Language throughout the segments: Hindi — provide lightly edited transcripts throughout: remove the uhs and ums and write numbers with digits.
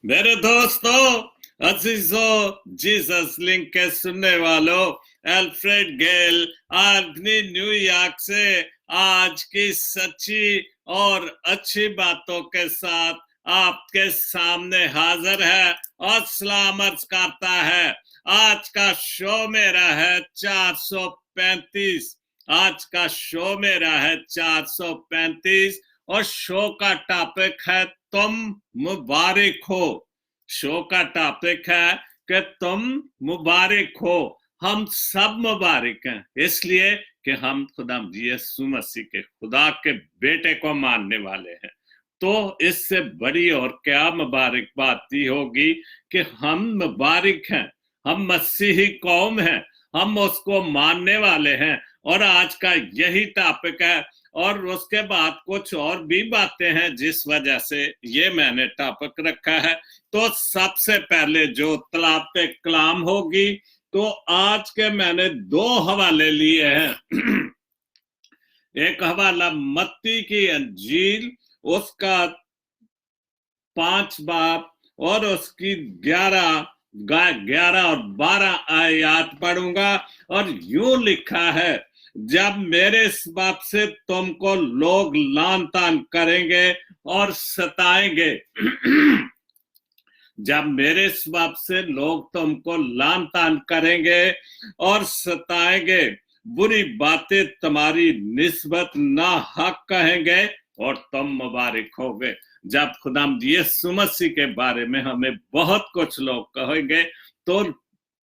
मेरे दोस्तों, अजीजों, जीसस लिंक के सुनने वालों, अल्फ्रेड गेल अपनी न्यूयॉर्क से आज की सच्ची और अच्छी बातों के साथ आपके सामने हाजिर है और सलामत करता है। आज का शो मेरा है 435। आज का शो मेरा है 435 और शो का टॉपिक है तुम मुबारक हो। शो का टॉपिक है कि तुम मुबारक हो। हम सब मुबारक हैं इसलिए कि हम खुदा यीशु मसीह के खुदा के बेटे को मानने वाले हैं। तो इससे बड़ी और क्या मुबारक बात होगी कि हम मुबारक हैं, हम मसीही कौम हैं, हम उसको मानने वाले हैं। और आज का यही टॉपिक है और उसके बाद कुछ और भी बातें हैं जिस वजह से ये मैंने टॉपिक रखा है। तो सबसे पहले जो तलाब पे कलाम होगी, तो आज के मैंने 2 हवाले लिए हैं। एक हवाला मत्ती की अंजील, उसका 5 बाब और उसकी 11 और 12 आयत पढ़ूंगा। और यूं लिखा है, जब मेरे सबब से तुमको लोग लान तान करेंगे और सताएंगे जब मेरे सबब से लोग तुमको लान तान करेंगे और सताएंगे, बुरी बातें तुम्हारी निस्बत ना हक कहेंगे और तुम मुबारक होगे। जब खुदा यीशु मसीह के बारे में हमें बहुत कुछ लोग कहेंगे तो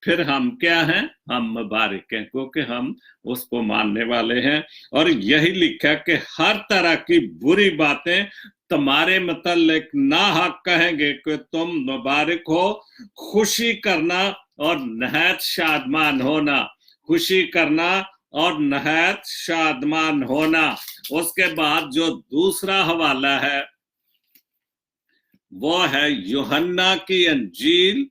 फिर हम क्या हैं? हम मुबारक हैं, क्योंकि हम उसको मानने वाले हैं। और यही लिखा कि हर तरह की बुरी बातें तुम्हारे मतलब ना हक कहेंगे कि तुम मुबारक हो। खुशी करना और नहायत शादमान होना, खुशी करना और नहायत शादमान होना। उसके बाद जो दूसरा हवाला है वो है यूहन्ना की अंजील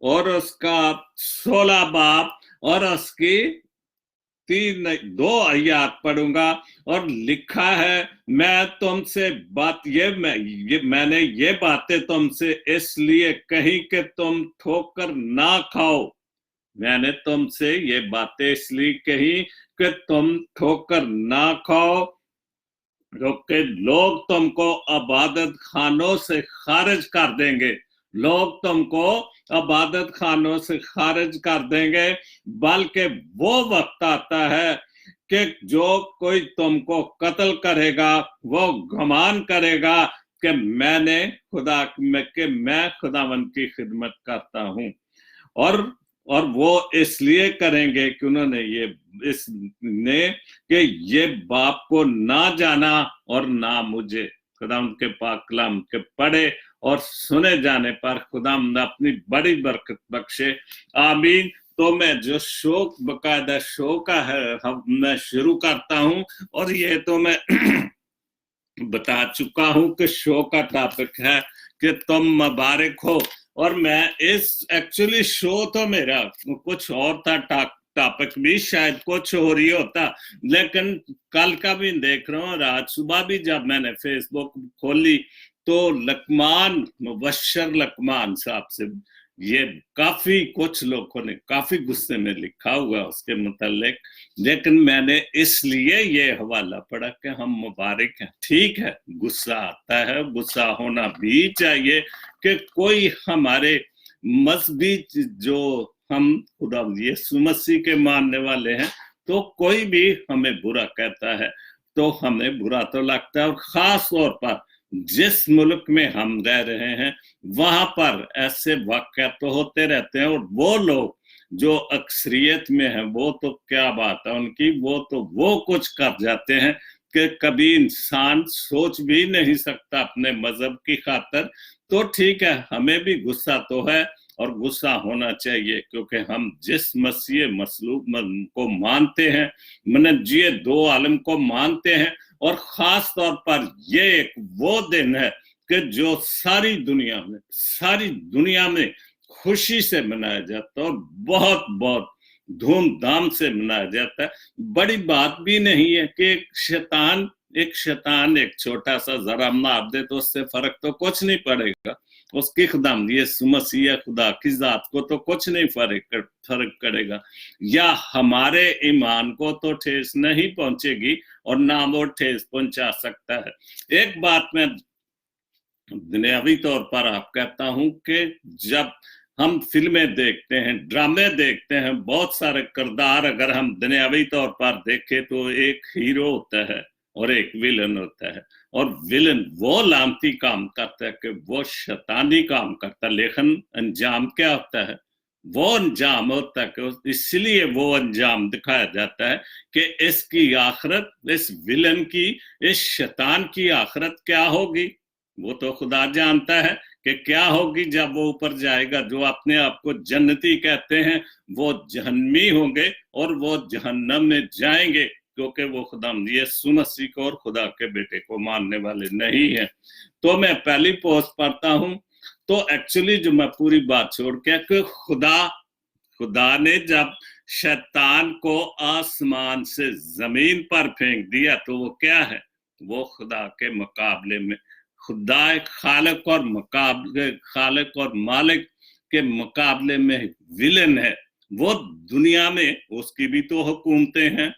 और उसका 16 बाब और उसकी 2 आयत पढ़ूंगा। और लिखा है, मैं तुमसे मैंने ये बातें तुमसे इसलिए कही कि तुम ठोकर ना खाओ। मैंने तुमसे ये बातें इसलिए कही कि तुम ठोकर ना खाओ, क्योंकि लोग तुमको इबादत खानों से खारिज कर देंगे। लोग तुमको इबादत खानों से खारिज कर देंगे, बल्कि वो वक्त आता है कि जो कोई तुमको कत्ल करेगा वो गुमान करेगा कि मैं खुदावन की खिदमत करता हूं। और वो इसलिए करेंगे कि उन्होंने कि ये बाप को ना जाना और ना मुझे। खुदा उनके पाक कलाम के पढ़े और सुने जाने पर खुदा अपनी बड़ी बरकत बख्शे। आमीन। तो मैं जो शोक बकायदा शो का है मैं शुरू करता हूं। और ये तो मैं बता चुका हूं कि शो का टॉपिक है कि तुम मुबारक हो। और मैं एक्चुअली शो तो मेरा कुछ और था, टॉपिक भी शायद कुछ और ही होता, लेकिन कल का भी देख रहा हूँ, आज सुबह भी जब मैंने फेसबुक खोली तो मुबश्शिर लकमान साहब से ये काफी कुछ लोगों ने काफी गुस्से में लिखा हुआ उसके मुतालिक। लेकिन मैंने इसलिए ये हवाला पढ़ा कि हम मुबारक हैं। ठीक है, गुस्सा आता है, गुस्सा होना भी चाहिए कि कोई हमारे मजहबी जो हम खुदा यीशु मसीह के मानने वाले हैं, तो कोई भी हमें बुरा कहता है तो हमें बुरा तो लगता है। और खास तौर पर जिस मुल्क में हम रह रहे हैं वहां पर ऐसे वाक़या तो होते रहते हैं। और वो लोग जो अक्सरियत में है वो तो क्या बात है उनकी, वो कुछ कर जाते हैं कि कभी इंसान सोच भी नहीं सकता अपने मजहब की खातिर। तो ठीक है, हमें भी गुस्सा तो है और गुस्सा होना चाहिए, क्योंकि हम जिस मसीह मसलूब को मानते हैं, मनजिए दो आलम को मानते हैं। और खास तौर पर ये एक वो दिन है कि जो सारी दुनिया में खुशी से मनाया जाता है और बहुत बहुत धूमधाम से मनाया जाता है। बड़ी बात भी नहीं है कि एक शैतान एक छोटा सा जरा मार दे तो उससे फर्क तो कुछ नहीं पड़ेगा। उसकी खुदाम यीशु मसीह खुदा की जात को तो कुछ नहीं फर्क करेगा, या हमारे ईमान को तो ठेस नहीं पहुंचेगी और ना वो ठेस पहुंचा सकता है। एक बात मैं दुनियावी तौर पर आप कहता हूं कि जब हम फिल्में देखते हैं, ड्रामे देखते हैं, बहुत सारे किरदार अगर हम दुनियावी तौर पर देखें तो एक हीरो होता है और एक विलन होता है, और विलन वो लानती काम करता है कि वो शैतानी काम करता है, लेकिन अंजाम क्या होता है? वो अंजाम होता है कि इसलिए वो अंजाम दिखाया जाता है कि इसकी आखिरत, इस विलन की, इस शैतान की आखिरत क्या होगी वो तो खुदा जानता है कि क्या होगी जब वो ऊपर जाएगा। जो अपने आप को जन्नती कहते हैं वो जहन्नमी होंगे और वो जहन्नम में जाएंगे, क्योंकि वो खुदा यीशु मसीह को और खुदा के बेटे को मानने वाले नहीं है। तो मैं पहली पोस्ट पढ़ता हूं, तो एक्चुअली जो मैं पूरी बात छोड़ के कि खुदा ने जब शैतान को आसमान से जमीन पर फेंक दिया तो वो क्या है? वो खुदा के मुकाबले में, खुदा खालिक और मालिक के मुकाबले में विलन है। वो दुनिया में उसकी भी तो हुकूमतें हैं,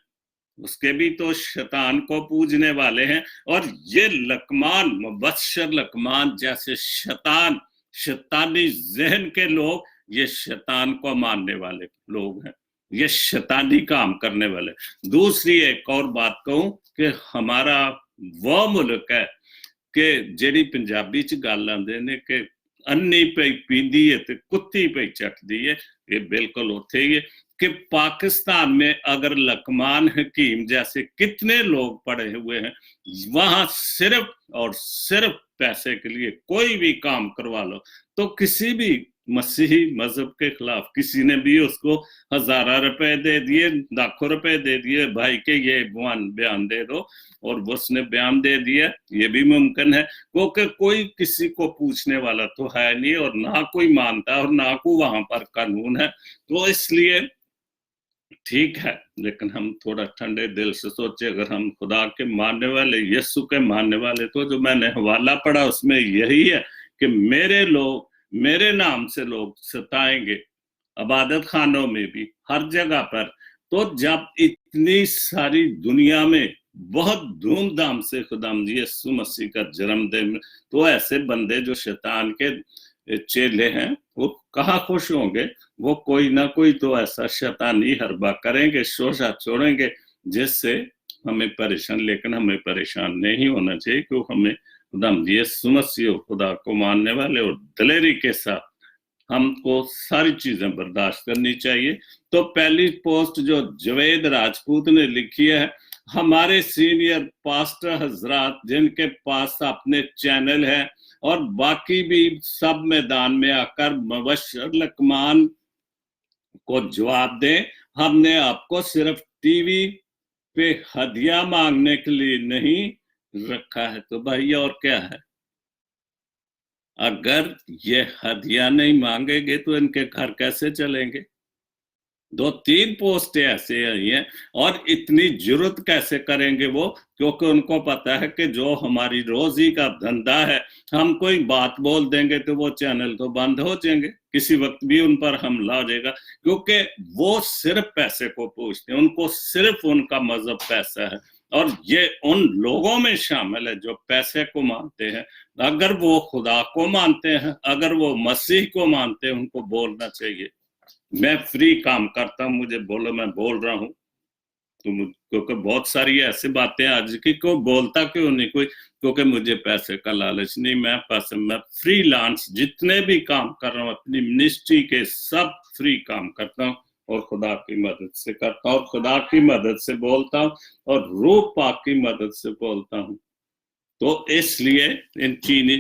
उसके भी तो शैतान को पूजने वाले हैं, और ये लकमान, मुबश्शिर लकमान जैसे शैतानी जहन के लोग, ये शैतान को मानने वाले लोग हैं, ये शैतानी काम करने वाले। दूसरी एक और बात कहूं कि हमारा वो मुल्क है कि जेडी पंजाबी च गल आंदे ने कि अन्नी पे पींदी है ते कुत्ती पे चटदी है, ये बिल्कुल उत्थे ही है कि पाकिस्तान में अगर लकमान हकीम जैसे कितने लोग पड़े हुए हैं, वहां सिर्फ और सिर्फ पैसे के लिए कोई भी काम करवा लो, तो किसी भी मसीही मजहब के खिलाफ किसी ने भी उसको 1000 रुपए दे दिए, लाखों रुपए दे दिए, भाई के ये बयान दे दो, और उसने बयान दे दिया, ये भी मुमकिन है, क्योंकि कोई किसी को पूछने वाला तो है नहीं और ना कोई मानता और ना को वहां पर कानून है। तो इसलिए ठीक है, लेकिन हम थोड़ा ठंडे दिल से सोचे, अगर हम खुदा के मानने वाले, यीशु के मानने वाले, तो जो मैंने हवाला पढ़ा उसमें यही है कि मेरे नाम से लोग सताएंगे, इबादत खानों में भी, हर जगह पर। तो जब इतनी सारी दुनिया में बहुत धूमधाम से खुदा यीशु मसीह का जन्मदिन, तो ऐसे बंदे जो शैतान के चेले हैं वो कहाँ खुश होंगे? वो कोई ना कोई तो ऐसा शैतानी हरबा करेंगे, शोषा छोड़ेंगे जिससे हमें परेशान, लेकिन हमें परेशान नहीं होना चाहिए, क्योंकि हमें खुदा यीशु मसीह खुदा को मानने वाले और दिलेरी के साथ हमको सारी चीजें बर्दाश्त करनी चाहिए। तो पहली पोस्ट जो जवेद राजपूत ने लिखी है, हमारे सीनियर पास्टर हजरात जिनके पास अपने चैनल है और बाकी भी सब मैदान में आकर मुबश्शिर लकमान को जवाब दें। हमने आपको सिर्फ टीवी पे हदिया मांगने के लिए नहीं रखा है। तो भाई और क्या है? अगर ये हदिया नहीं मांगेंगे तो इनके घर कैसे चलेंगे? 2-3 पोस्टें ऐसे आई हैं, और इतनी जरूरत कैसे करेंगे वो? क्योंकि उनको पता है कि जो हमारी रोजी का धंधा है, हम कोई बात बोल देंगे तो वो चैनल तो बंद हो जाएंगे, किसी वक्त भी उन पर हमला हो जाएगा, क्योंकि वो सिर्फ पैसे को पूछते हैं, उनको सिर्फ उनका मजहब पैसा है, और ये उन लोगों में शामिल है जो पैसे को मानते हैं। अगर वो खुदा को मानते हैं, अगर वो मसीह को मानते हैं, उनको बोलना चाहिए मैं फ्री काम करता हूं, मुझे बोलो, मैं बोल रहा हूं। तो क्योंकि बहुत सारी ऐसी बातें आज की, को बोलता क्यों नहीं कोई? क्योंकि मुझे पैसे का लालच नहीं, मैं फ्रीलांस जितने भी काम कर रहा हूँ अपनी मिनिस्ट्री के, सब फ्री काम करता हूँ और खुदा की मदद से करता हूँ, और खुदा की मदद से बोलता हूँ, और रूह पाक की मदद से बोलता हूँ। तो इसलिए इन चीनी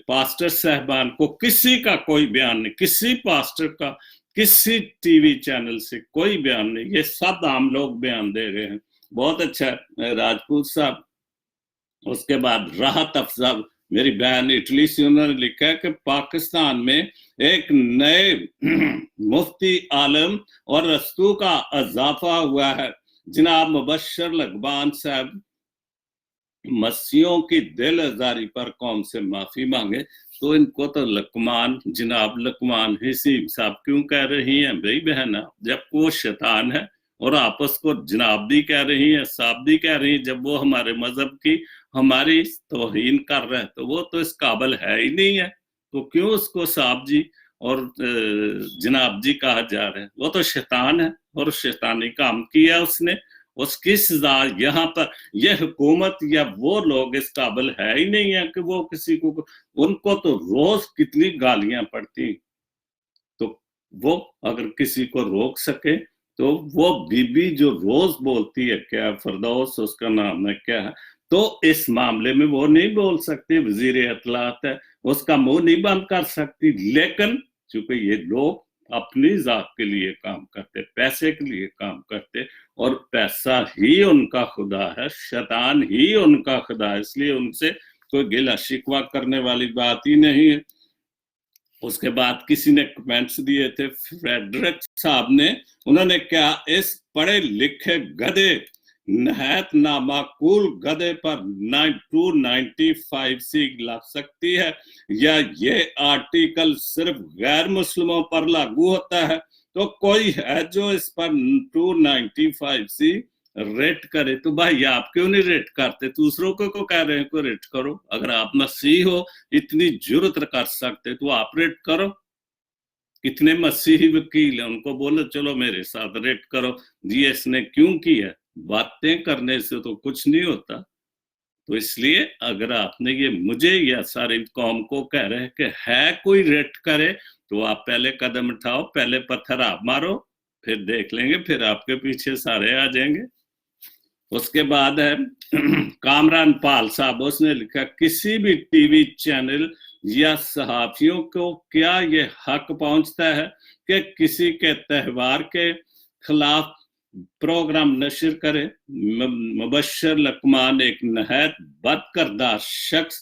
पास्टर साहबान को किसी का कोई बयान नहीं, किसी पास्टर का किसी टीवी चैनल से कोई बयान नहीं, ये सब आम लोग बयान दे रहे हैं। बहुत अच्छा राजपूत साहब। उसके बाद राहत अफजा, मेरी बहन इटली से, उन्होंने लिखा है कि पाकिस्तान में एक नए मुफ्ती आलम और रस्तू का इजाफा हुआ है। जनाब मुबश्शिर लकमान साहब मसीहों की दिल आजारी पर कौम से माफी मांगे। तो इनको तो लकमान, जनाब लकमान हसीब साहब क्यों कह रही हैं भाई बहन आप, जब वो शैतान है और आपस को जनाब भी कह रही हैं, साहब भी कह रही हैं, जब वो हमारे मजहब की हमारी तौहीन कर रहे हैं, तो वो तो इस काबिल है ही नहीं है, तो क्यों उसको साहब जी और जनाब जी कहा जा रहा है? वो तो शैतान है और शैतानी काम किया उसने, उसकी सजा यहाँ पर यह हुकूमत या वो लोग इस काबिल है ही नहीं है कि वो किसी को, उनको तो रोज कितनी गालियां पड़ती, तो वो अगर किसी को रोक सके तो वो बीबी जो रोज बोलती है, क्या फरदौस उसका नाम है क्या है, तो इस मामले में वो नहीं बोल सकती, वजीर इत्तलात है, उसका मुंह नहीं बंद कर सकती। लेकिन चूंकि ये लोग अपनी जात के लिए काम करते, पैसे के लिए काम करते, और पैसा ही उनका खुदा है, शैतान ही उनका खुदा है, इसलिए उनसे कोई गिला शिकवा करने वाली बात ही नहीं है। उसके बाद किसी ने कमेंट्स दिए थे, फ्रेडरिक साहब ने, उन्होंने क्या, इस पढ़े लिखे गधे, नहायत नामाकूल गधे पर 295 सी लग सकती है, या ये आर्टिकल सिर्फ गैर मुस्लिमों पर लागू होता है? तो कोई है जो इस पर 295 सी रेट करे? तो भाई आप क्यों नहीं रेट करते? दूसरों को कह रहे हैं को रेट करो, अगर आप मसीह हो, इतनी जुर्रत कर सकते तो आप रेट करो। कितने मसीही वकील हैं, उनको बोलो चलो मेरे साथ रेट करो, जी इसने क्यों किया? बातें करने से तो कुछ नहीं होता। तो इसलिए अगर आपने ये मुझे या सारी कौम को कह रहे हैं कि है कोई रेट करे, तो आप पहले कदम उठाओ, पहले पत्थर आप मारो, फिर देख लेंगे, फिर आपके पीछे सारे आ जाएंगे। उसके बाद है कामरान पाल साहब, उसने लिखा, किसी भी टीवी चैनल या सहाफियों को क्या ये हक पहुंचता है कि किसी के त्यौहार के खिलाफ प्रोग्राम नशर करे? मुबशर लकमान एक नहायत बदकिरदार शख्स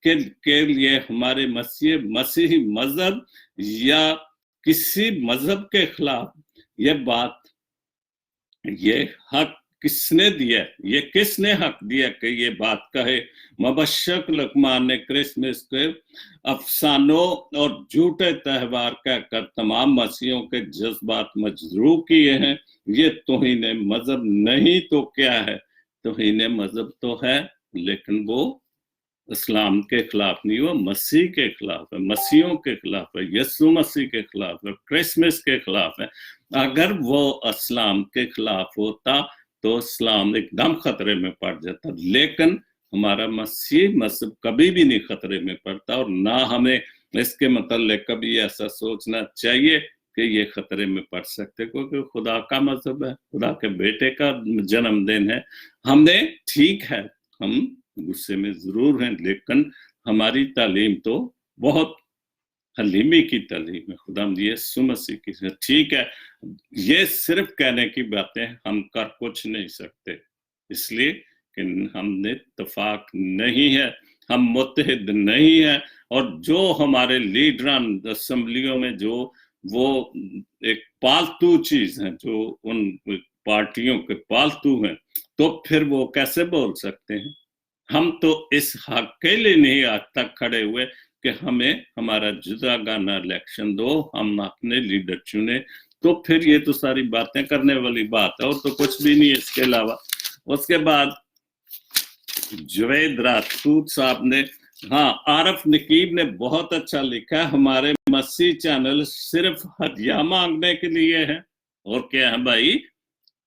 के लिए हमारे मसीही मजहब या किसी मजहब के खिलाफ ये बात, ये हक किसने दिया? ये किसने हक दिया कि ये बात कहे? मुबशर लकमान ने क्रिसमस के अफसानों और झूठे त्यौहार कहकर तमाम मसीहों के जज्बात मजरूह किए हैं। ये तौहीन मजहब नहीं तो क्या है? तौहीन मजहब तो है, लेकिन वो इस्लाम के खिलाफ नहीं, वो मसीह के खिलाफ है, मसीहों के खिलाफ है, यीशु मसीह के खिलाफ है, क्रिसमस के खिलाफ है। अगर वो इस्लाम के खिलाफ होता तो इस्लाम एकदम खतरे में पड़ जाता, लेकिन हमारा मसीह मजहब कभी भी नहीं खतरे में पड़ता, और ना हमें इसके मतलब कभी ऐसा सोचना चाहिए कि ये खतरे में पड़ सकते, क्योंकि खुदा का मजहब है, खुदा के बेटे का जन्मदिन है। हमने, ठीक है हम गुस्से में जरूर हैं, लेकिन हमारी तालीम तो बहुत हलीमी की तालीम है, खुदा यीशु मसीह की। ठीक है, ये सिर्फ कहने की बातें, हम कर कुछ नहीं सकते, इसलिए कि हमने इत्तेफाक नहीं है, हम मुत्तहिद नहीं है, और जो हमारे लीडरान असेंबलियों में जो वो एक पालतू चीज है, जो उन पार्टियों के पालतू हैं, तो फिर वो कैसे बोल सकते हैं? हम तो इस हक के लिए नहीं आज तक खड़े हुए कि हमें हमारा जुदा गाना इलेक्शन दो, हम अपने लीडर चुने, तो फिर ये तो सारी बातें करने वाली बात है, और तो कुछ भी नहीं है इसके अलावा। उसके बाद जुवैद राजपूत साहब ने, हाँ, आरफ नकीब ने बहुत अच्छा लिखा, हमारे मसीह चैनल सिर्फ हदिया मांगने के लिए है। और क्या है भाई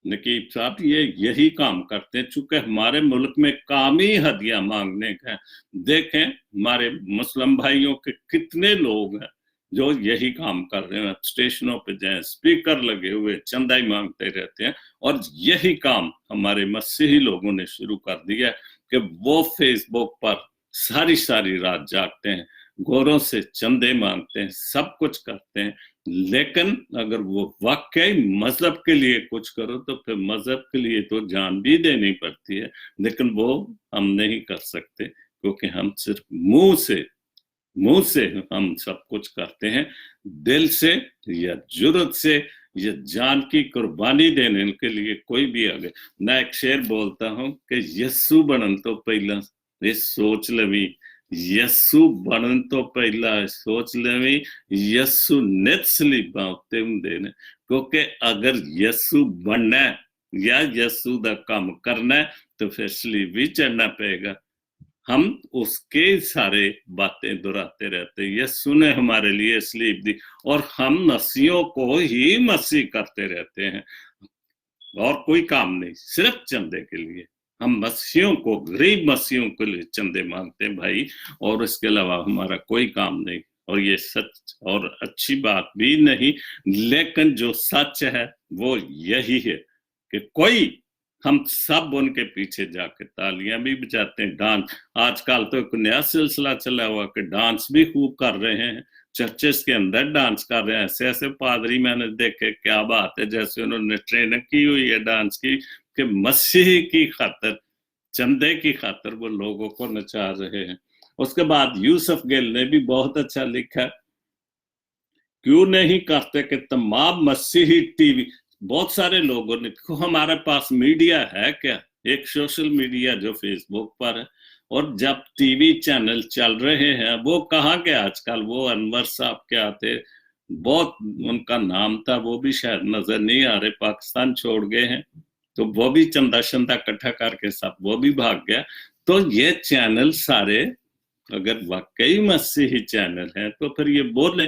नकीब साहब, ये यही काम करते हैं, चूंकि हमारे मुल्क में काम ही हदिया मांगने का है। देखें हमारे मुस्लिम भाइयों के कितने लोग हैं जो यही काम कर रहे हैं, स्टेशनों पे जाएं, स्पीकर लगे हुए चंदा ही मांगते रहते हैं, और यही काम हमारे मसीही लोगों ने शुरू कर दिया कि वो फेसबुक पर सारी रात जागते हैं, गोरों से चंदे मांगते हैं, सब कुछ करते हैं, लेकिन अगर वो वाकई मजहब के लिए कुछ करो तो फिर मजहब के लिए तो जान भी देनी पड़ती है, लेकिन वो हम नहीं कर सकते, क्योंकि हम सिर्फ मुंह से हम सब कुछ करते हैं, दिल से या जुर्रत से या जान की कुर्बानी देने के लिए कोई भी आगे। मैं एक शेर बोलता हूं कि यस्सु बनन तो पहला ये सोच लवी यस्सु बनन तो पहला सोच लेवी यस्सु नेत्सली बाते हुंदे ने, क्योंकि अगर यस्सु बनना है या यस्सु दा काम करना है तो फिर स्लीप भी चढ़ना पड़ेगा। हम उसके सारे बातें दोहराते रहते, यस्सु ने हमारे लिए स्लीप दी और हम मसीहों को ही मसीह करते रहते हैं और कोई काम नहीं, सिर्फ चंदे के लिए। हम मसीहों को, गरीब मसीहों के लिए चंदे मांगते हैं भाई, और इसके अलावा हमारा कोई काम नहीं। और ये सच और अच्छी बात भी नहीं, लेकिन जो सच है वो यही है कि कोई, हम सब उनके पीछे जाके तालियां भी बजाते हैं, डांस। आजकल तो एक नया सिलसिला चला हुआ कि डांस भी खूब कर रहे हैं, चर्चेस के अंदर डांस कर रहे हैं। ऐसे ऐसे पादरी मैंने देखे, क्या बात है, जैसे उन्होंने ट्रेनिंग की हुई है डांस की, कि मसीह की खातर, चंदे की खातर वो लोगों को नचा रहे हैं। उसके बाद यूसुफ गिल ने भी बहुत अच्छा लिखा, क्यों नहीं करते कि तमाम मसीही टीवी, बहुत सारे लोगों ने, हमारे पास मीडिया है क्या, एक सोशल मीडिया जो फेसबुक पर है, और जब टीवी चैनल चल रहे हैं, वो कहाँ के आजकल, वो अनवर साहब क्या थे, बहुत उनका नाम था, वो भी शायद नजर नहीं आ रहे, पाकिस्तान छोड़ गए हैं, तो वो भी चंदा शंदा इकट्ठा करके सब वो भी भाग गया। तो ये चैनल सारे अगर वाकई मसीही चैनल हैं तो फिर ये बोले,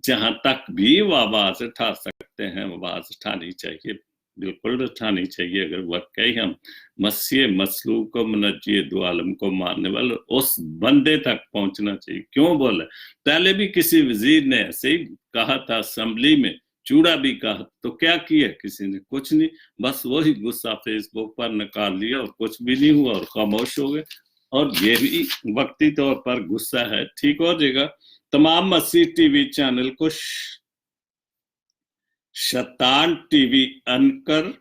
जहां तक भी वो आवाज उठा सकते हैं आवाज उठानी चाहिए, बिल्कुल उठानी चाहिए। अगर वाकई हम मसीह मसलूक को, मुनज्जी दो आलम को मारने वाले, उस बंदे तक पहुंचना चाहिए। क्यों बोले, पहले भी किसी वजीर ने ऐसे ही कहा था असेंबली में, चूड़ा भी कहा, तो क्या किया किसी ने, कुछ नहीं, बस वही गुस्सा फेसबुक पर निकाल लिया और कुछ भी नहीं हुआ और खामोश हो गए। और ये भी वक्ती तौर पर गुस्सा है, ठीक हो जाएगा। तमाम मसीह टीवी चैनल को शैतान टीवी एंकर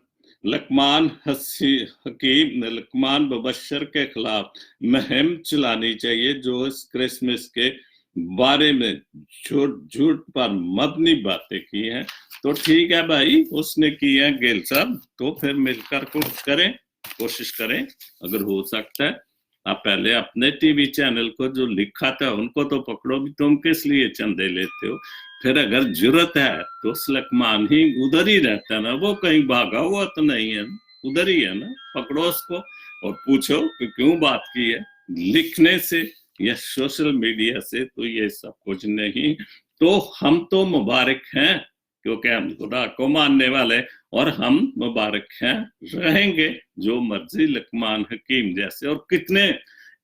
लकमान हकीम लकमान बबशर के खिलाफ मुहिम चलानी चाहिए, जो इस क्रिसमस के बारे में झूठ पर मबनी बातें की हैं। तो ठीक है भाई, उसने की है गिल साहब, तो फिर मिलकर कुछ करें, कोशिश करें, अगर हो सकता है। आप पहले अपने टीवी चैनल को जो लिखा था उनको तो पकड़ो भी, तुम किस लिए चंदे लेते हो। फिर अगर जरूरत है तो लकमान ही उधर ही रहता है ना, वो कहीं भागा हुआ तो नहीं है, उधर ही है ना, पकड़ो उसको और पूछो कि क्यों बात की है। लिखने से या सोशल मीडिया से तो ये सब कुछ नहीं। तो हम तो मुबारक हैं, क्योंकि हम खुदा को मानने वाले, और हम मुबारक हैं, रहेंगे जो मर्जी लकमान हकीम जैसे, और कितने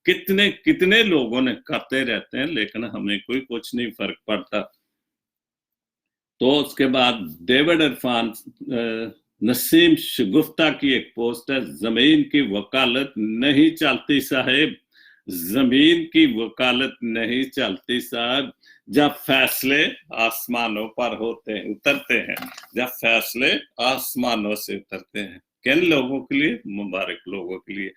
कितने कितने लोगों ने करते रहते हैं, लेकिन हमें कोई कुछ नहीं फर्क पड़ता। तो उसके बाद डेविड इरफान नसीम शगुफ्ता की एक पोस्ट है, जमीन की वकालत नहीं चलती साहेब, जमीन की वकालत नहीं चलती साहब, जब फैसले आसमानों पर होते हैं, उतरते हैं, जब फैसले आसमानों से उतरते हैं। किन लोगों के लिए, मुबारक लोगों के लिए।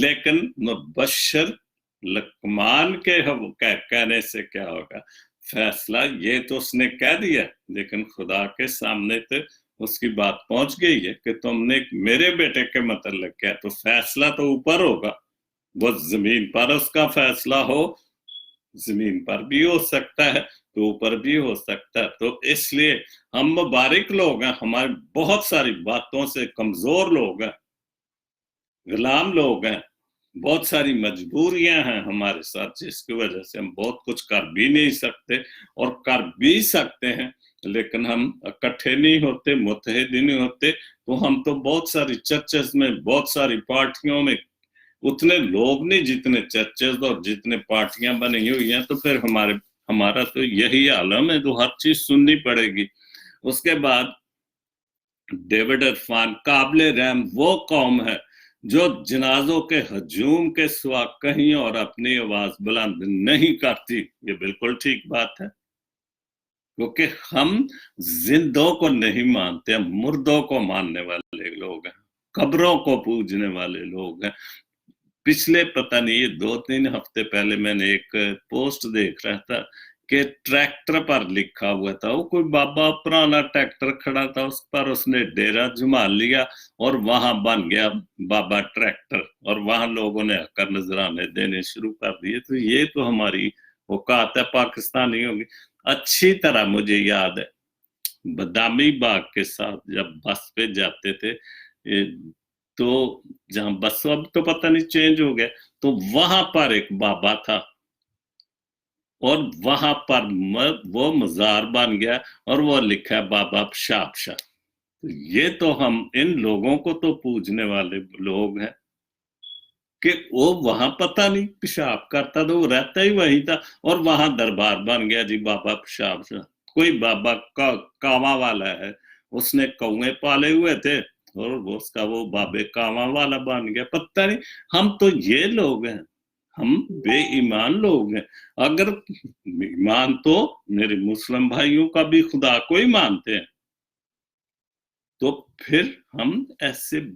लेकिन मुबशर लकमान के कहने से क्या होगा, फैसला ये तो उसने कह दिया, लेकिन खुदा के सामने तो उसकी बात पहुंच गई है कि तुमने मेरे बेटे के मतलब क्या, तो फैसला तो ऊपर होगा। वो जमीन पर उसका फैसला हो, जमीन पर भी हो सकता है तो ऊपर भी हो सकता है। तो इसलिए हम मुबारक लोग हैं, हमारे बहुत सारी बातों से कमजोर लोग हैं, गुलाम लोग हैं, बहुत सारी मजबूरियां हैं हमारे साथ, जिसकी वजह से हम बहुत कुछ कर भी नहीं सकते, और कर भी सकते हैं लेकिन हम इकट्ठे नहीं होते, मुत्तहिद नहीं होते। तो हम तो बहुत सारी चर्चेस में, बहुत सारी पार्टियों में उतने लोग नहीं जितने चर्चेस और जितने पार्टियां बनी हुई हैं। तो फिर हमारा तो यही आलम है, तो हर चीज सुननी पड़ेगी। उसके बाद डेविड इरफान, काबिल रहम वो कौम है जो जनाजों के हजूम के सिवा कहीं और अपनी आवाज बुलंद नहीं करती। ये बिल्कुल ठीक बात है, क्योंकि हम जिंदों को नहीं मानते, हम मुर्दों को मानने वाले लोग हैं, कब्रों को पूजने वाले लोग हैं। पिछले पता नहीं 2-3 हफ्ते पहले मैंने एक पोस्ट देख रहा था कि ट्रैक्टर पर लिखा हुआ था, वो कोई बाबा पुराना ट्रैक्टर खड़ा था, उस पर उसने डेरा जुमा लिया और वहां बन गया बाबा ट्रैक्टर, और वहां लोगों ने आकर नजराने देने शुरू कर दिए। तो ये तो हमारी औकात है पाकिस्तानियों की। अच्छी तरह मुझे याद है, बदामी बाग के साथ जब बस पे जाते थे, तो जहां बस अब तो पता नहीं चेंज हो गया, तो वहां पर एक बाबा था और वहां पर वो मजार बन गया और वो लिखा है बाबा पेशाब शाह। तो ये तो हम इन लोगों को तो पूजने वाले लोग हैं कि वो वहां पता नहीं पेशाब करता था, वो रहता ही वही था, और वहां दरबार बन गया जी बाबा पेशाब शाह। कोई बाबा का कावा वाला है, उसने कौए पाले हुए थे और उसका वो बाबे कावा वाला बन गया, पता नहीं। हम तो ये लोग हैं, हम बेईमान लोग हैं। अगर ईमान तो मेरे मुस्लिम भाइयों का भी खुदा को ही मानते हैं, तो फिर हम ऐसे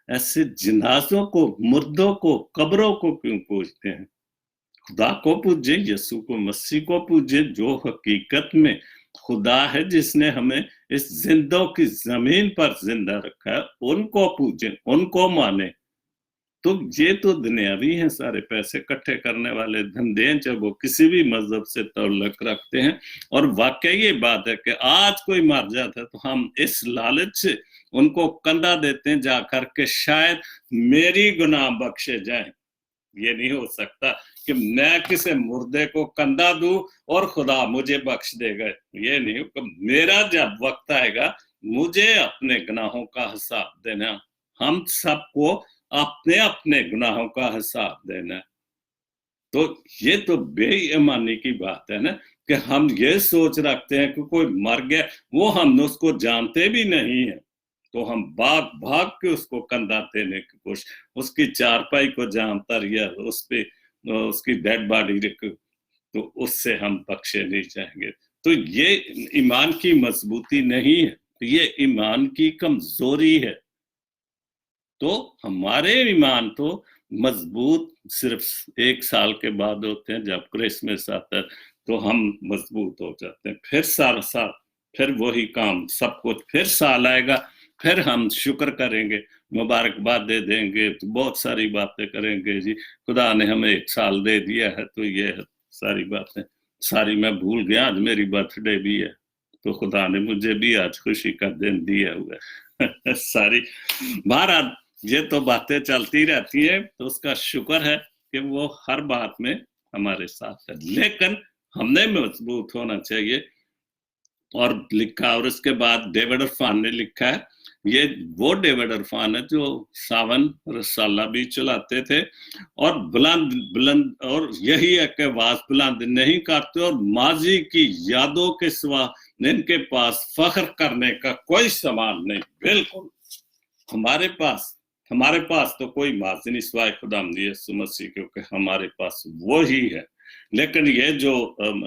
ऐसे जिनाजों को, मुर्दों को, कब्रों को क्यों पूजते हैं? खुदा को पूजे, यीशु को, मसीह को पूजे, जो हकीकत में खुदा है, जिसने हमें इस जिंदों की जमीन पर जिंदा रखा है, उनको पूजे, उनको माने। तो ये तो दुनियावी हैं, सारे पैसे इकट्ठे करने वाले धंधे हैं, जब वो किसी भी मजहब से ताल्लुक रखते हैं। और वाकई ये बात है कि आज कोई मर जाता है तो हम इस लालच से उनको कंधा देते हैं जाकर के शायद मेरी गुनाह बख्शे जाएं। ये नहीं हो सकता कि मैं किसी मुर्दे को कंधा दूं और खुदा मुझे बख्श देगा। ये नहीं, मेरा जब वक्त आएगा मुझे अपने गुनाहों का हिसाब देना, हम सबको अपने अपने गुनाहों का हिसाब देना। तो ये तो बेईमानी की बात है ना, कि हम ये सोच रखते हैं कि कोई मर गया, वो हम उसको जानते भी नहीं है, तो हम भाग भाग के उसको कंधा देने की कोशिश, उसकी चारपाई को जहां तरिया उस पे उसकी डेड बॉडी रख, तो उससे हम बख्शे नहीं जाएंगे। तो ये ईमान की मजबूती नहीं है, ये ईमान की कमजोरी है। तो हमारे ईमान तो मजबूत सिर्फ 1 साल के बाद होते हैं, जब क्रिसमस आता है तो हम मजबूत हो जाते हैं। फिर साल फिर वही काम, सब कुछ फिर साल आएगा, फिर हम शुक्र करेंगे, मुबारकबाद दे देंगे, तो बहुत सारी बातें करेंगे जी, खुदा ने हमें 1 साल दे दिया है। तो ये सारी बातें सारी मैं भूल गया, आज मेरी बर्थडे भी है, तो खुदा ने मुझे भी आज खुशी का दिन दिया हुआ है। सारी महाराज, ये तो बातें चलती रहती है, तो उसका शुक्र है कि वो हर बात में हमारे साथ है, लेकिन हमने मजबूत होना चाहिए। और लिखा, और इसके बाद डेविड इरफान ने लिखा है, ये वो डेविड इरफान है जो सावन रसाला भी चलाते थे, और बुलंद बुलंद, और यही है कि आवाज बुलंद नहीं करते, और माजी की यादों के सिवा इनके पास फख्र करने का कोई सामान नहीं। बिल्कुल हमारे पास तो कोई माजी नहीं सिवाय खुदावंद यीशु मसीह, क्योंकि हमारे पास वो ही है। लेकिन ये जो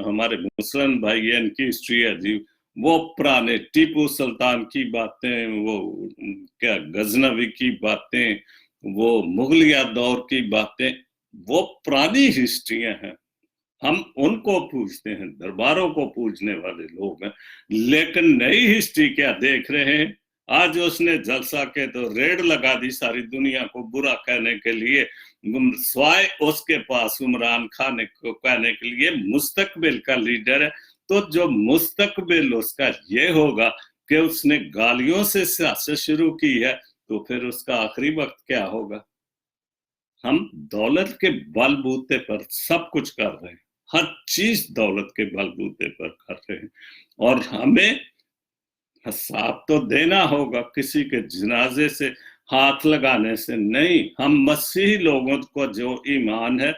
हमारे मुसलमान भाई है, इनकी हिस्ट्री है जी, वो पुराने टीपू सुल्तान की बातें, वो क्या गजनवी की बातें, वो मुगलिया दौर की बातें, वो पुरानी हिस्ट्रियां हैं। हम उनको पूछते हैं, दरबारों को पूजने वाले लोग हैं। लेकिन नई हिस्ट्री क्या देख रहे हैं? आज उसने जलसा के तो रेड लगा दी सारी दुनिया को बुरा कहने के लिए, स्वाय उसके पास इमरान खान को कहने के लिए मुस्तकबिल का लीडर है। तो जो मुस्तकबिल उसका ये होगा कि उसने गालियों से सियासत शुरू की है, तो फिर उसका आखिरी वक्त क्या होगा? हम दौलत के बलबूते पर सब कुछ कर रहे हैं, हर चीज दौलत के बलबूते पर कर रहे हैं, और हमें हिसाब तो देना होगा, किसी के जनाजे से हाथ लगाने से नहीं। हम मसीही लोगों को जो ईमान है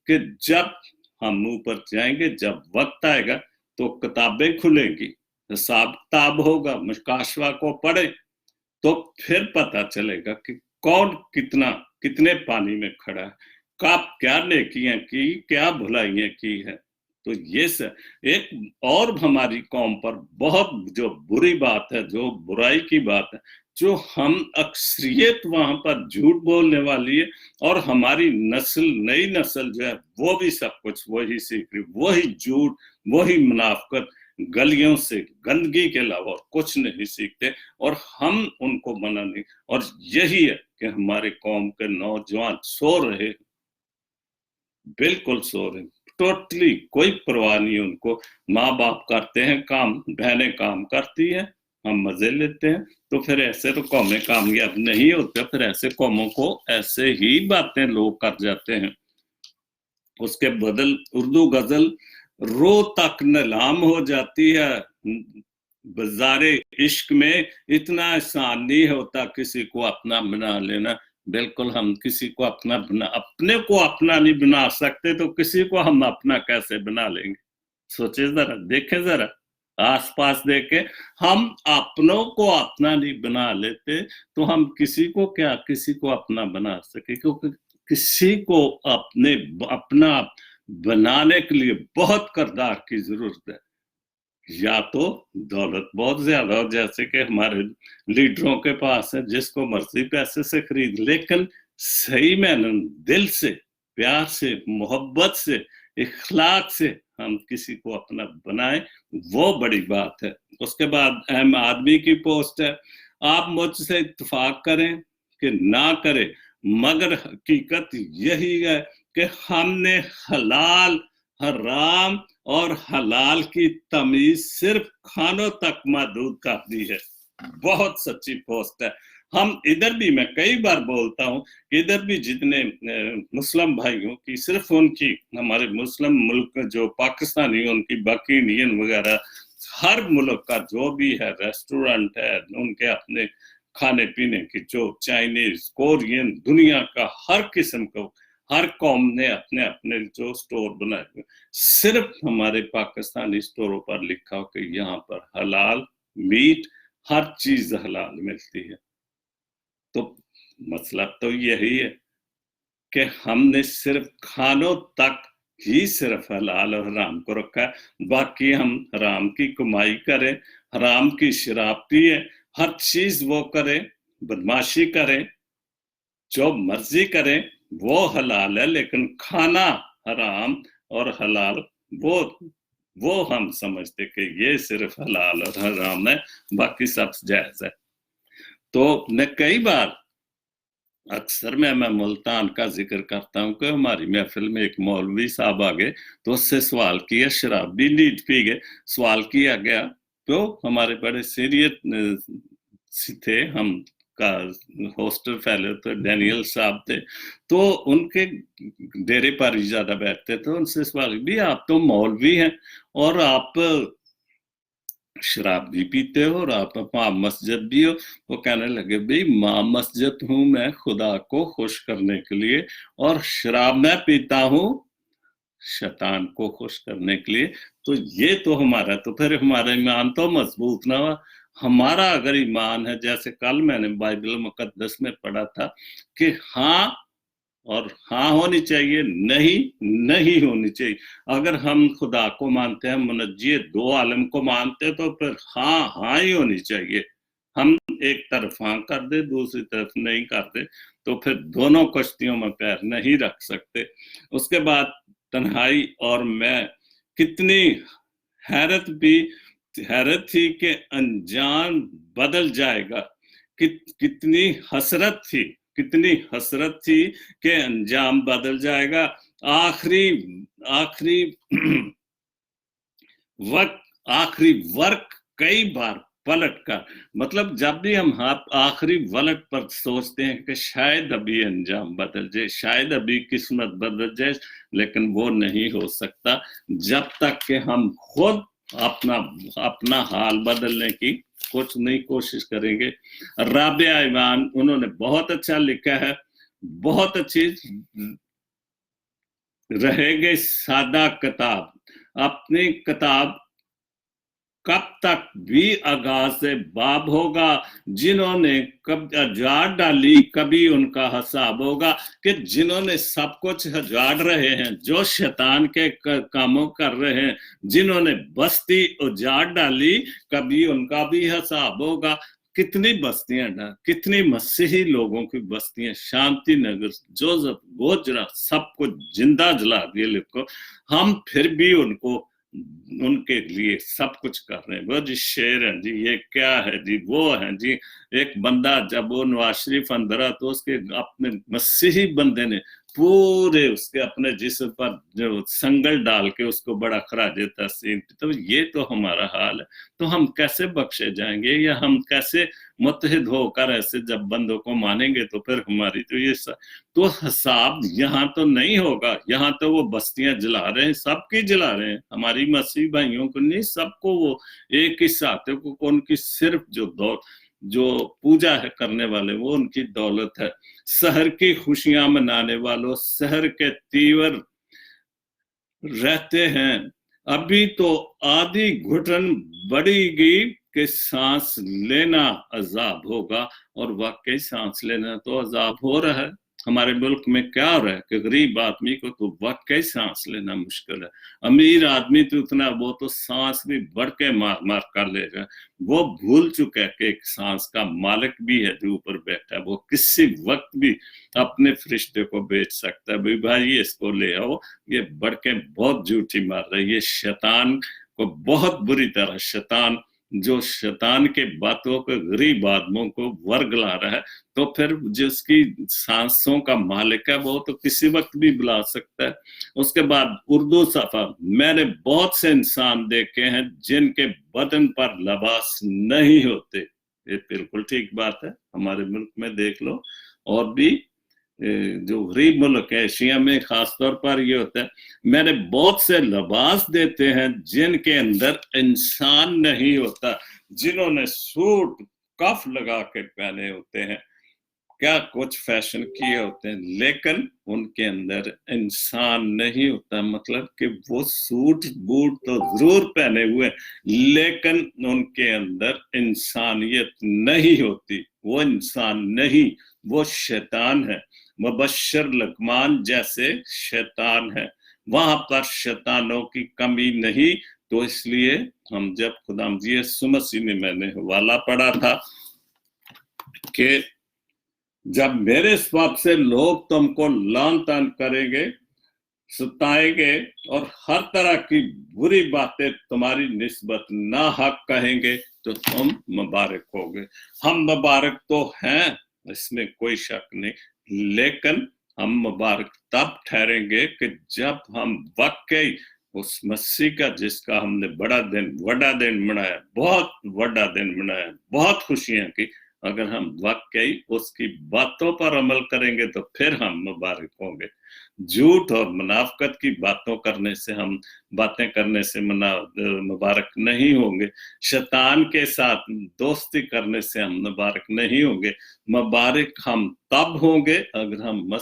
कि जब हम ऊपर जाएंगे, जब वक्त आएगा, तो किताबें खुलेंगी, हिसाब किताब होगा, मुकाशवा को पढ़े तो फिर पता चलेगा कि कौन कितने पानी में खड़ा है, कब क्या नेकियां की, क्या भलाइयां की है। तो ये एक और हमारी कौम पर बहुत जो बुरी बात है, जो बुराई की बात है, जो हम अक्सरियत वहां पर झूठ बोलने वाली है, और हमारी नस्ल, नई नस्ल जो है वो भी सब कुछ वही सीख रही, वही झूठ, वही मुनाफिकत, गलियों से गंदगी के अलावा कुछ नहीं सीखते, और हम उनको मना नहीं। और यही है कि हमारे कौम के नौजवान सो रहे, बिल्कुल सो रहे, टोटली कोई परवाह नहीं उनको। माँ बाप करते हैं काम, बहनें काम करती हैं, हम मजे लेते हैं। तो फिर ऐसे तो कौमें कामयाब नहीं होते, फिर ऐसे कौमों को ऐसे ही बातें लोग कर जाते हैं। उसके बदल उर्दू गजल रो तक नीलाम हो जाती है। बाजारे इश्क में इतना आसान नहीं होता किसी को अपना बना लेना। बिल्कुल, हम किसी को अपना बना, अपने को अपना नहीं बना सकते, तो किसी को हम अपना कैसे बना लेंगे? सोचे जरा, देखें जरा आसपास देखे, हम अपनों को अपना नहीं बना लेते, तो हम किसी को क्या, किसी को अपना बना सके? क्योंकि किसी को अपने अपना बनाने के लिए बहुत किरदार की जरूरत है। या तो दौलत बहुत ज्यादा हो, जैसे कि हमारे लीडरों के पास है, जिसको मर्जी पैसे से खरीद, लेकिन सही मैंने दिल से, प्यार से, मोहब्बत से, इखलाक से हम किसी को अपना बनाए, वो बड़ी बात है। उसके बाद अहम आदमी की पोस्ट है। आप मुझसे इत्तेफाक करें कि ना करें, मगर हकीकत यही है कि हमने हलाल, हराम और हलाल की तमीज सिर्फ खानों तक महदूद कर दी है। बहुत सच्ची पोस्ट है। हम इधर भी, मैं कई बार बोलता हूँ, इधर भी जितने मुस्लिम भाइयों की, सिर्फ उनकी, हमारे मुस्लिम मुल्क जो पाकिस्तानी, उनकी बाकी इंडियन वगैरह, हर मुल्क का जो भी है रेस्टोरेंट है, उनके अपने खाने पीने की, जो चाइनीज, कोरियन, दुनिया का हर किस्म को, हर कौम ने अपने अपने जो स्टोर बनाए हुए। सिर्फ हमारे पाकिस्तानी स्टोरों पर लिखा हो कि यहाँ पर हलाल मीट, हर चीज हलाल मिलती है। तो मतलब तो यही है कि हमने सिर्फ खानों तक ही सिर्फ हलाल और हराम को रखा है। बाकी हम हराम की कमाई करें, हराम की शराब पिए, हर चीज वो करें, बदमाशी करें, जो मर्जी करें, वो हलाल है। लेकिन खाना हराम और हलाल, वो हम समझते कि ये सिर्फ हलाल और हराम है, बाकी सब जायज है। तो मैं कई बार, अक्सर मैं मुल्तान का जिक्र करता हूँ कि हमारी महफिल में एक मौलवी साहब आ गए, तो उससे सवाल किया, शराब भी नीट पी गए, सवाल किया गया, तो हमारे बड़े सीरियस थे, हम का हॉस्टल फेलो थे, डैनियल साहब थे, तो उनके डेरे पर ही ज्यादा बैठते थे। उनसे सवाल, भी आप तो मौलवी हैं और आप शराब भी पीते हो और आप मां मस्जिद भी हो। वो कहने लगे, भाई मां मस्जिद हूं मैं खुदा को खुश करने के लिए, और शराब मैं पीता हूं शैतान को खुश करने के लिए। तो ये तो हमारा, तो फिर हमारा ईमान तो मजबूत ना हुआ। हमारा अगर ईमान है, जैसे कल मैंने बाइबल मुकद्दस में पढ़ा था कि हाँ और हाँ होनी चाहिए, नहीं नहीं होनी चाहिए। अगर हम खुदा को मानते हैं, मुनज्जी दो आलम को मानते हैं, तो फिर हाँ हाँ ही होनी चाहिए। हम एक तरफ हाँ कर दे, दूसरी तरफ नहीं कर दे, तो फिर दोनों कश्तियों में पैर नहीं रख सकते। उसके बाद तन्हाई और मैं, कितनी हैरत थी कि अंजाम बदल जाएगा, कितनी हसरत थी, कितनी हसरत थी कि अंजाम बदल जाएगा। आखिरी आखिरी आखिरी वर्क कई बार पलट कर, मतलब जब भी हम आखिरी वलट पर सोचते हैं कि शायद अभी अंजाम बदल जाए, शायद अभी किस्मत बदल जाए, लेकिन वो नहीं हो सकता जब तक कि हम खुद अपना हाल बदलने की कुछ नहीं कोशिश करेंगे। राबिया ईमान, उन्होंने बहुत अच्छा लिखा है, बहुत अच्छी, रहेगे सादा किताब, अपनी किताब कब तक भी आगाज से बाब होगा, जिन्होंने कब हजार डाली कभी उनका हिसाब होगा। कि जिन्होंने सब कुछ हजार रहे हैं, जो शैतान के कामों कर रहे हैं, जिन्होंने बस्ती उजाड़ डाली, कभी उनका भी हिसाब होगा। कितनी बस्तियां कितनी मसीही लोगों की बस्तियां, शांति नगर, जोजफ, गोजरा, सबको जिंदा जला दिए लिखो। हम फिर भी उनको, उनके लिए सब कुछ कर रहे हैं। वो जी शेर है जी, ये क्या है जी, वो है जी। एक बंदा जब वो नवाज शरीफ अंदर आ, तो उसके अपने मसीही बंदे ने पूरे उसके अपने जिस्म पर जो संगल डाल के उसको बड़ा खराजे तहसीन। तो ये तो हमारा हाल है, तो हम कैसे बख्शे जाएंगे, या हम कैसे मुत्तहिद होकर ऐसे जब बंदों को मानेंगे, तो फिर हमारी तो ये तो हिसाब यहाँ तो नहीं होगा। यहाँ तो वो बस्तियां जला रहे हैं, सबकी जला रहे हैं, हमारी मसीह भाइयों को नहीं, सबको वो एक ही साथ है। को उनकी सिर्फ जो पूजा है करने वाले, वो उनकी दौलत है। शहर की खुशियां मनाने वालों, शहर के तीवर रहते हैं, अभी तो आधी घुटन बढ़ेगी कि सांस लेना अजाब होगा। और वाकई सांस लेना तो अजाब हो रहा है। हमारे मुल्क में क्या हो रहा है कि गरीब आदमी को तो वाकई सांस लेना मुश्किल है। अमीर आदमी तो उतना, वो तो सांस भी बढ़ के मार मार कर लेगा। वो भूल चुका है कि एक सांस का मालिक भी है जो ऊपर बैठा है। वो किसी वक्त भी अपने फरिश्ते को बेच सकता है, भाई इसको ले आओ। ये बढ़ के बहुत झूठी मार रहा है। ये शैतान को बहुत बुरी तरह, शैतान जो शैतान के बातों को, गरीब आदमों को वर्गला रहा है, तो फिर जिसकी सांसों का मालिक है वो तो किसी वक्त भी बुला सकता है। उसके बाद उर्दू सफा, मैंने बहुत से इंसान देखे हैं जिनके बदन पर लिबास नहीं होते। ये बिल्कुल ठीक बात है, हमारे मुल्क में देख लो। और भी जो गरीब मुल्क है, एशिया में खासतौर पर ये होता है, मैंने बहुत से लिबास देते हैं जिनके अंदर इंसान नहीं होता, जिन्होंने सूट कफ लगा के पहने होते हैं, क्या कुछ फैशन किए होते हैं, लेकिन उनके अंदर इंसान नहीं होता। मतलब कि वो सूट बूट तो जरूर पहने हुए, लेकिन उनके अंदर इंसानियत नहीं होती। वो इंसान नहीं, वो शैतान है। मुबश्शिर लकमान जैसे शैतान है, वहां पर शैतानों की कमी नहीं। तो इसलिए हम जब खुदावंद यीशु मसीह ने, मैंने हवाला पढ़ा था कि जब मेरे स्वभाव से लोग तुमको लान तान करेंगे, सताएंगे और हर तरह की बुरी बातें तुम्हारी निस्बत ना हक कहेंगे, तो तुम मुबारक होगे। हम मुबारक तो हैं, इसमें कोई शक नहीं, लेकिन हम मुबारक तब ठहरेंगे कि जब हम वाकई उस मसीह का, जिसका हमने बड़ा दिन मनाया, बहुत बड़ा दिन मनाया, बहुत खुशियां की, अगर हम वाकई उसकी बातों पर अमल करेंगे तो फिर हम मुबारक होंगे। झूठ और मुनाफकत की बातें करने से मुबारक नहीं होंगे। शैतान के साथ दोस्ती करने से हम मुबारक नहीं होंगे। मुबारक हम तब होंगे अगर हम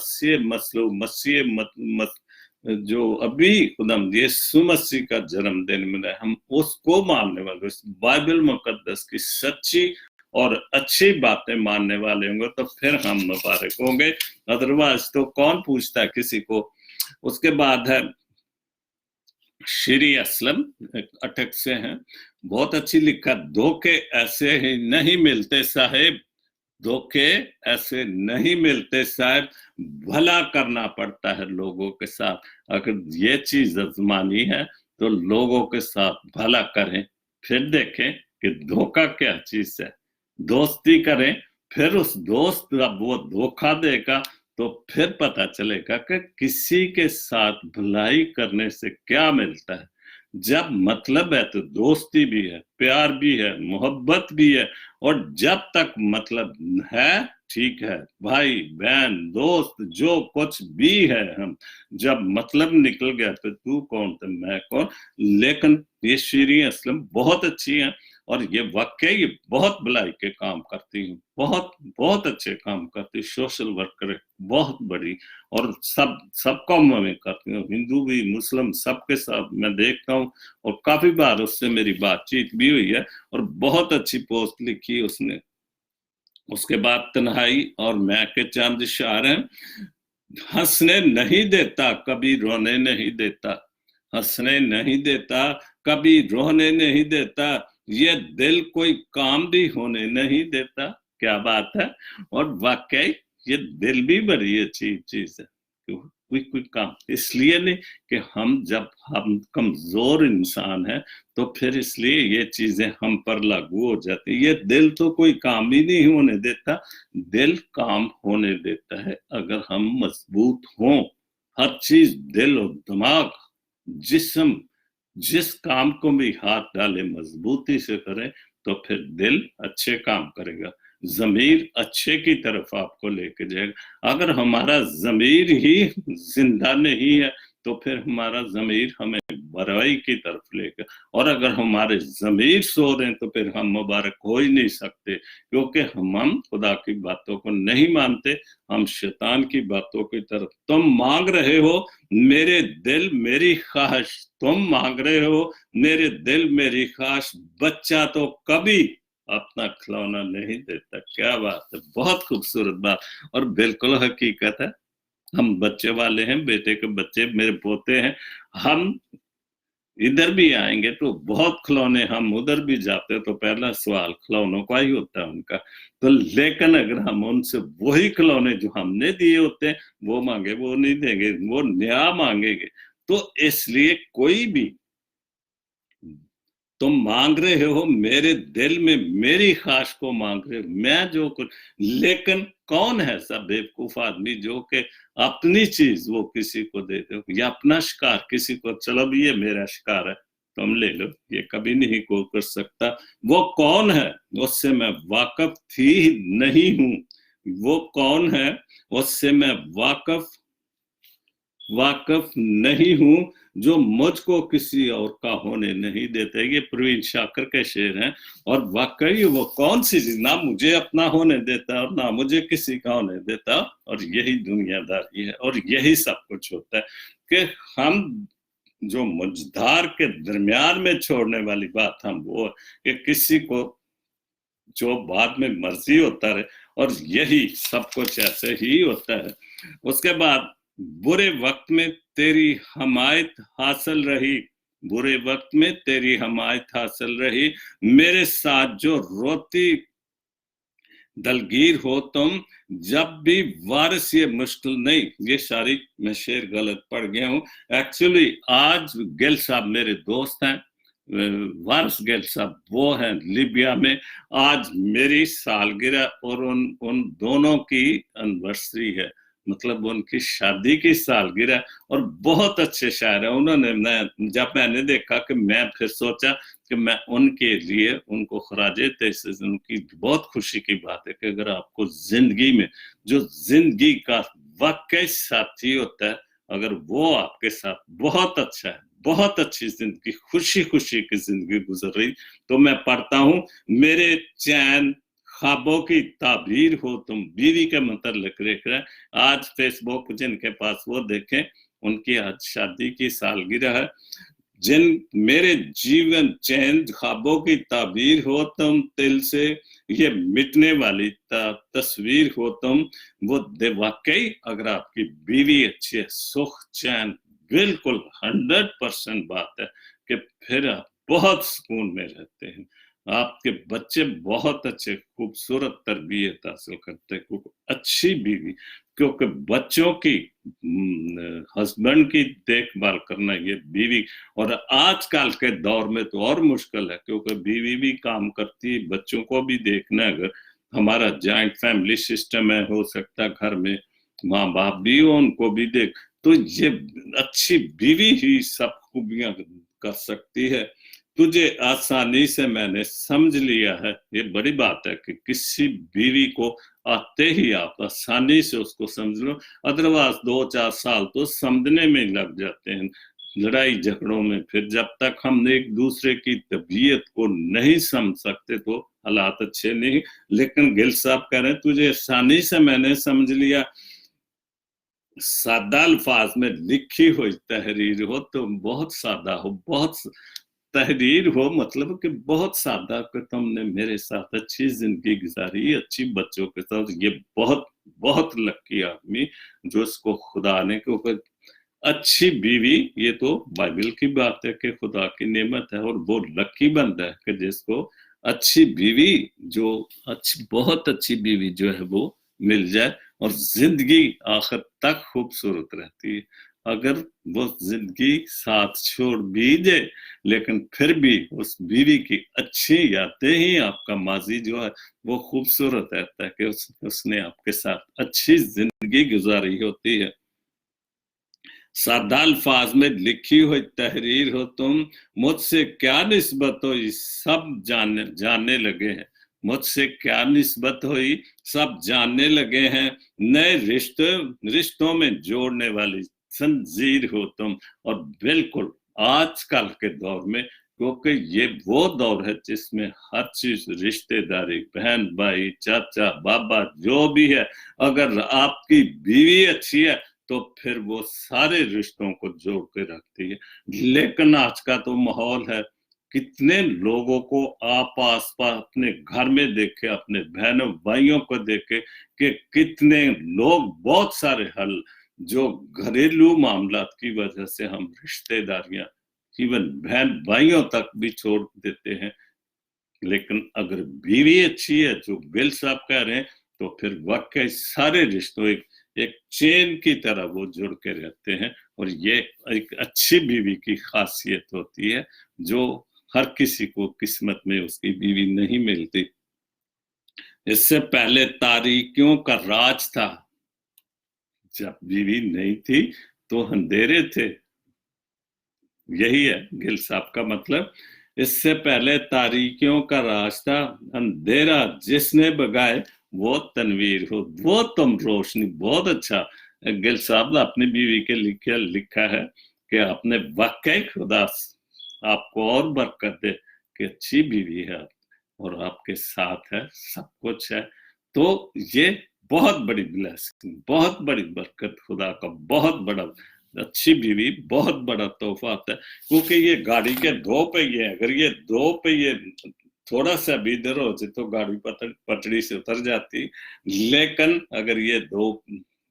जो अभी खुदावंद यीशु मसीह का जन्मदिन मनाए, हम उसको मानने वाले, उस बाइबल मुकद्दस की सच्ची और अच्छी बातें मानने वाले होंगे, तो फिर हम मुबारक होंगे। अदरवाइज तो कौन पूछता है किसी को। उसके बाद है श्री असलम, अटक से हैं, बहुत अच्छी लिखा, धोखे ऐसे ही नहीं मिलते साहेब, धोखे ऐसे नहीं मिलते साहब, भला करना पड़ता है लोगों के साथ। अगर ये चीज आजमानी है तो लोगों के साथ भला करें, फिर देखें कि धोखा क्या चीज है। दोस्ती करें, फिर उस दोस्त जब वो धोखा देगा तो फिर पता चलेगा कि किसी के साथ भलाई करने से क्या मिलता है। जब मतलब है तो दोस्ती भी है, प्यार भी है, मोहब्बत भी है। और जब तक मतलब है, ठीक है, भाई बहन दोस्त जो कुछ भी है, हम जब मतलब निकल गया तो तू कौन तो मैं कौन। लेकिन ये श्री असलम बहुत अच्छी है, और ये वाकई बहुत भलाई के काम करती हूँ, बहुत बहुत अच्छे काम करती, सोशल वर्कर बहुत बड़ी, और सब कौमों में करती हूँ, हिंदू भी मुस्लिम सबके साथ मैं देखता हूँ। और काफी बार उससे मेरी बातचीत भी हुई है, और बहुत अच्छी पोस्ट लिखी उसने। उसके बाद तन्हाई और मैं के चंद इशार हैं, हंसने नहीं देता कभी रोने नहीं देता, हंसने नहीं देता कभी रोने नहीं देता, ये दिल कोई काम भी होने नहीं देता। क्या बात है। और वाकई ये दिल भी बड़ी अच्छी चीज है। कोई कोई काम इसलिए नहीं कि हम कमजोर इंसान हैं तो फिर इसलिए ये चीजें हम पर लागू हो जाती। ये दिल तो कोई काम ही नहीं होने देता। दिल काम होने देता है अगर हम मजबूत हों। हर चीज, दिल और दिमाग, जिस्म, जिस काम को भी हाथ डाले मजबूती से करें तो फिर दिल अच्छे काम करेगा। जमीर अच्छे की तरफ आपको लेके जाएगा। अगर हमारा जमीर ही जिंदा नहीं है तो फिर हमारा जमीर हमें बुराई की तरफ लेगा। और अगर हमारे जमीर सो रहे हैं तो फिर हम मुबारक हो ही नहीं सकते, क्योंकि हम खुदा की बातों को नहीं मानते, हम शैतान की बातों की तरफ। तुम मांग रहे हो मेरे दिल मेरी ख्वाहिश, तुम मांग रहे हो मेरे दिल मेरी ख्वाहिश, बच्चा तो कभी अपना खिलौना नहीं देता। क्या बात है, बहुत खूबसूरत बात और बिल्कुल हकीकत है। हम बच्चे वाले हैं, बेटे के बच्चे मेरे पोते हैं। हम इधर भी आएंगे तो बहुत खिलौने, हम उधर भी जाते तो पहला सवाल खिलौनों का ही होता है उनका। तो लेकिन अगर हम उनसे वही खिलौने जो हमने दिए होते हैं वो मांगे, वो नहीं देंगे, वो नया मांगेंगे। तो इसलिए कोई भी, तुम मांग रहे हो मेरे दिल में मेरी ख्वाहिश को मांग रहे हो, मैं जो कुछ। लेकिन कौन है सब बेवकूफ आदमी जो कि अपनी चीज वो किसी को दे दो, या अपना शिकार किसी को, चलो भी ये मेरा शिकार है तुम ले लो, ये कभी नहीं को कर सकता। वो कौन है उससे मैं वाकिफ थी नहीं हूं। वो कौन है उससे मैं वाकिफ वाकिफ नहीं हूं, जो मुझको किसी और का होने नहीं देते। ये प्रवीण शाकर के शेर हैं। और वाकई वो कौन सी चीज ना मुझे अपना होने देता और ना मुझे किसी का होने देता। और यही दुनियादारी है और यही सब कुछ होता है कि हम जो मुझदार के दरमियान में छोड़ने वाली बात हम वो कि किसी को जो बाद में मर्जी होता रहे। और यही सब कुछ ऐसे ही होता है। उसके बाद बुरे वक्त में तेरी हमायत हासिल रही, बुरे वक्त में तेरी हमायत हासिल रही, मेरे साथ जो रोती दलगीर हो तुम, जब भी वारिस ये मुश्किल नहीं। ये सारी मैं शेर गलत पढ़ गया हूं एक्चुअली। आज गिल साहब मेरे दोस्त हैं, वारिस गिल साहब वो हैं लीबिया में। आज मेरी सालगिरह और उन दोनों की एनिवर्सरी है, मतलब उनकी शादी की सालगिरह। और बहुत अच्छे शायर है उन्होंने। जब मैंने देखा कि मैं फिर सोचा कि मैं उनके लिए उनको खराजे तहसीन, उनकी बहुत खुशी की बात है कि अगर आपको जिंदगी में जो जिंदगी का वाकई साथी होता है, अगर वो आपके साथ बहुत अच्छा है, बहुत अच्छी जिंदगी, खुशी खुशी की जिंदगी गुजर रही, तो मैं पढ़ता हूं मेरे चैन ख्वाबों की ताबीर हो तुम, बीवी के मतलब लिख रहे हैं। आज फेसबुक जिनके पास वो देखें, उनकी आज शादी की सालगिरह है। जिन मेरे जीवन चैन ख्वाबों की ताबीर हो तुम, दिल से ये मिटने वाली तस्वीर हो तुम। वो वाकई अगर आपकी बीवी अच्छी है, सुख चैन बिल्कुल 100% बात है कि फिर आप बहुत सुकून में रहते हैं। आपके बच्चे बहुत अच्छे खूबसूरत तरबियत हासिल करते हैं, खूब अच्छी बीवी। क्योंकि बच्चों की हस्बैंड की देखभाल करना ये बीवी, और आजकल के दौर में तो और मुश्किल है क्योंकि बीवी भी काम करती है, बच्चों को भी देखना। अगर हमारा जॉइंट फैमिली सिस्टम है, हो सकता है घर में माँ बाप भी हो, उनको भी देख, तो ये अच्छी बीवी ही सब खूबियां कर सकती है। तुझे आसानी से मैंने समझ लिया है, ये बड़ी बात है कि किसी बीवी को आते ही आप आसानी से उसको समझ लो। अदरवाइज 2-4 साल तो समझने में लग जाते हैं, लड़ाई झगड़ों में। फिर जब तक हम एक दूसरे की तबीयत को नहीं समझ सकते तो हालात अच्छे नहीं। लेकिन गिल साहब कह रहे हैं तुझे आसानी से मैंने समझ लिया। सादा अल्फाज में लिखी हुई तहरीर हो तो बहुत सादा हो, बहुत तहरीर हो, मतलब कि बहुत सादा कि तुमने मेरे साथ अच्छी जिंदगी गुजारी, अच्छी बच्चों के साथ। ये बहुत बहुत लकी आदमी जो इसको खुदा ने, क्योंकि अच्छी बीवी, ये तो बाइबल की बात है कि खुदा की नेमत है, और वो लकी बंदा है कि जिसको अच्छी बीवी, जो अच्छी, बहुत अच्छी बीवी जो है वो मिल जाए, और जिंदगी आखिर तक खूबसूरत रहती है। अगर वो जिंदगी साथ छोड़ भी दे, लेकिन फिर भी उस बीवी की अच्छी यादें ही आपका माजी जो है वो खूबसूरत रहता है कि उसने आपके साथ अच्छी जिंदगी गुजारी होती है। सादा अल्फाज में लिखी हुई तहरीर हो तुम, मुझसे क्या निस्बत हुई, सब जानने लगे हैं। मुझसे क्या निस्बत हुई, सब जानने लगे हैं। नए रिश्तों में जोड़ने वाली जंजीर हो तुम। और बिल्कुल आजकल के दौर में, क्योंकि ये वो दौर है जिसमें हर चीज रिश्तेदारी, बहन भाई, चाचा बाबा, जो भी है, अगर आपकी बीवी अच्छी है तो फिर वो सारे रिश्तों को जोड़ के रखती है। लेकिन आज का तो माहौल है, कितने लोगों को आप आस पास अपने घर में देखे, अपने बहनों भाइयों को देखे कि कितने लोग, बहुत सारे हल जो घरेलू मामलात की वजह से हम रिश्तेदारियां, इवन बहन भाइयों तक भी छोड़ देते हैं। लेकिन अगर बीवी अच्छी है, जो बिल साहब कह रहे हैं, तो फिर वाकई सारे रिश्तों एक चेन की तरह वो जुड़ के रहते हैं। और ये एक अच्छी बीवी की खासियत होती है, जो हर किसी को किस्मत में उसकी बीवी नहीं मिलती। इससे पहले तारीकियों का राज था, जब बीवी नहीं थी तो अंधेरे थे। यही है गिल साहब का मतलब। इससे पहले तारीकियों का रास्ता, अंधेरा जिसने बगाए वो तनवीर हो, वो तुम रोशनी। बहुत अच्छा गिल साहब अपनी बीवी के लिखा है कि आपने वाकई खुदा आपको और बरकत दे कि अच्छी बीवी है और आपके साथ है, सब कुछ है। तो ये बहुत बड़ी ब्लेसिंग, बहुत बड़ी बरकत, खुदा का बहुत बड़ा, अच्छी बीवी बहुत बड़ा तोहफा आता है। क्योंकि ये गाड़ी के दो पहिए हैं, अगर ये दो पहिए थोड़ा सा भी इधर हो जाए तो गाड़ी पटड़ी से उतर जाती। लेकिन अगर ये दो,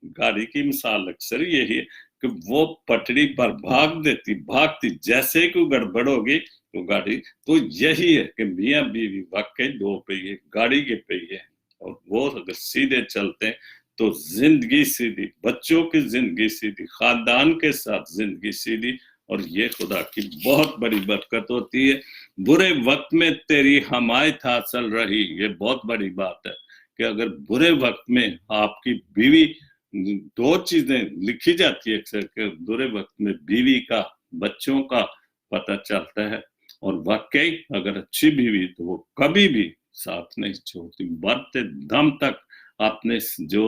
गाड़ी की मिसाल अक्सर यही है कि वो पटड़ी पर भागती, जैसे ही कोई गड़बड़ होगी तो गाड़ी, तो यही है कि मियाँ बीवी वाकई दो पहिए गाड़ी के पहिए हैं। और वो अगर सीधे चलते हैं तो जिंदगी सीधी, बच्चों की जिंदगी सीधी, खानदान के साथ जिंदगी सीधी। और ये खुदा की बहुत बड़ी बरकत होती है। बुरे वक्त में तेरी हमायत हासिल रही, ये बहुत बड़ी बात है कि अगर बुरे वक्त में आपकी बीवी, दो चीजें लिखी जाती है अक्सर के बुरे वक्त में, बीवी का, बच्चों का पता चलता है। और वाकई अगर अच्छी बीवी तो वो कभी भी साथ नहीं छोड़ती, मरते दम तक। आपने जो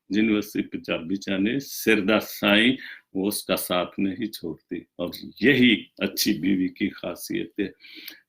यूनिवर्सिटी पंजाबी जाने सिरदा साई, वो उसका साथ नहीं छोड़ती। और यही अच्छी बीवी की खासियत है।